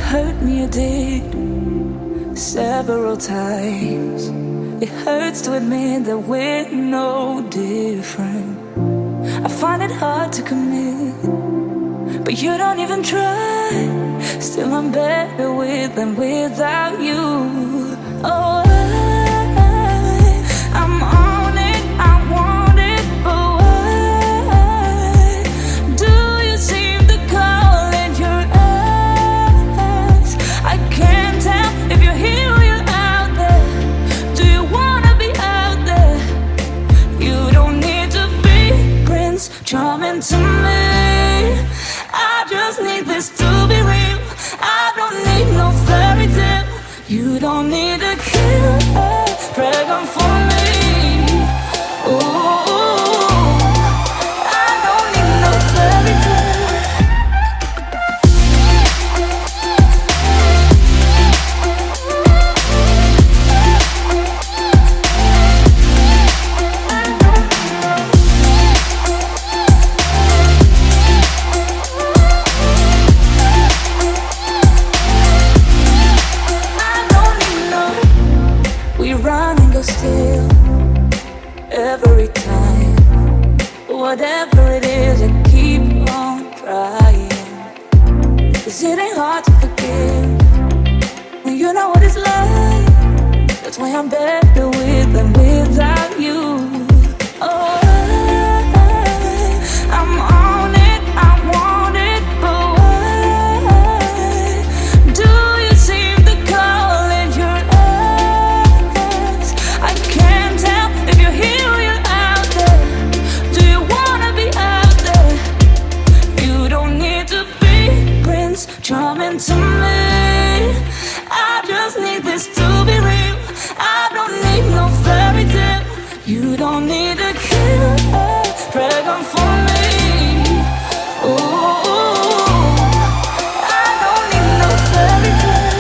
hurt me, you did, several times. It hurts to admit that we're no different. I find it hard to commit, but you don't even try. Still I'm better with than without you. Oh, I'm on it, I want it, but why do you seem to call in your eyes? I can't tell if you're here or you're out there. Do you wanna be out there? You don't need to be Prince Charming to me. I just need this to be real. I don't need no fairy tale. You don't need a killer dragon for me. Ooh, I don't need no fairy tale. Still, every time, whatever it is, I keep on trying. 'Cause it ain't hard to forgive when you know what it's like. That's why I'm better with than without you. Oh, I'm on it, I want it, but why do you seem to call in your eyes? I can't tell if you're here or you're out there. Do you wanna be out there? You don't need to be Prince Charming to me. I just need this to be real. I don't need no fairy tale. You don't need a killer dragon for me. Ooh, I don't need no fairy tale.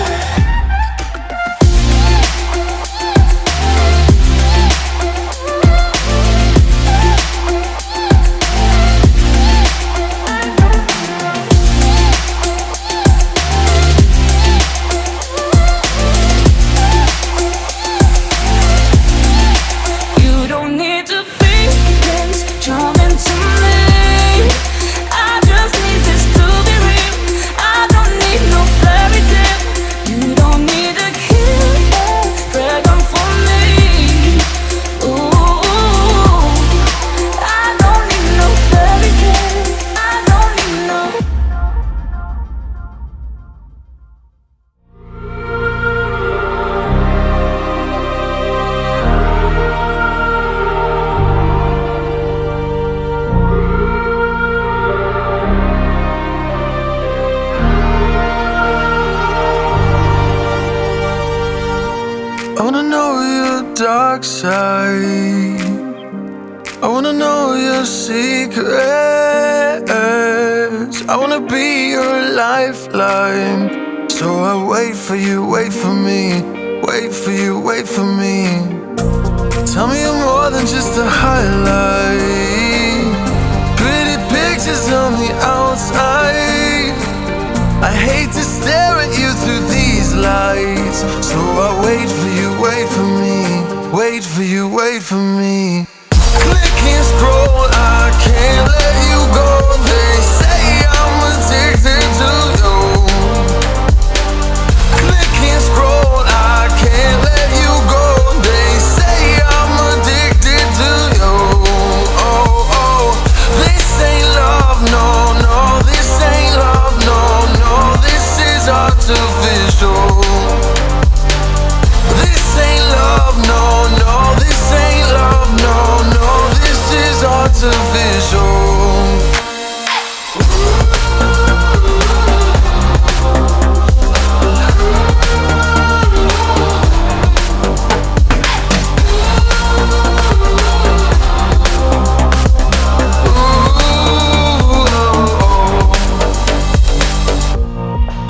I wanna know your dark side. I wanna know your secrets. I wanna be your lifeline. So I wait for you, wait for me. Wait for you, wait for me. Tell me you're more than just a highlight. Pretty pictures on the outside. I hate to stare at you through these lights. So I wait for you, wait for me. Wait for you, wait for me. Click and scroll, I can't let you go. They say I'm addicted to you. Click and scroll, I can't let you go. They say I'm addicted to you. Oh, oh, this ain't love, no, no. This ain't love, no, no. This is artificial. This ain't love, no, no. This ain't love, no, no. This is artificial.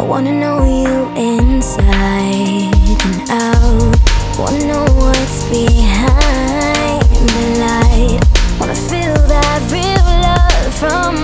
I wanna know you inside and out. Wanna know what's behind the light. Wanna feel that real love from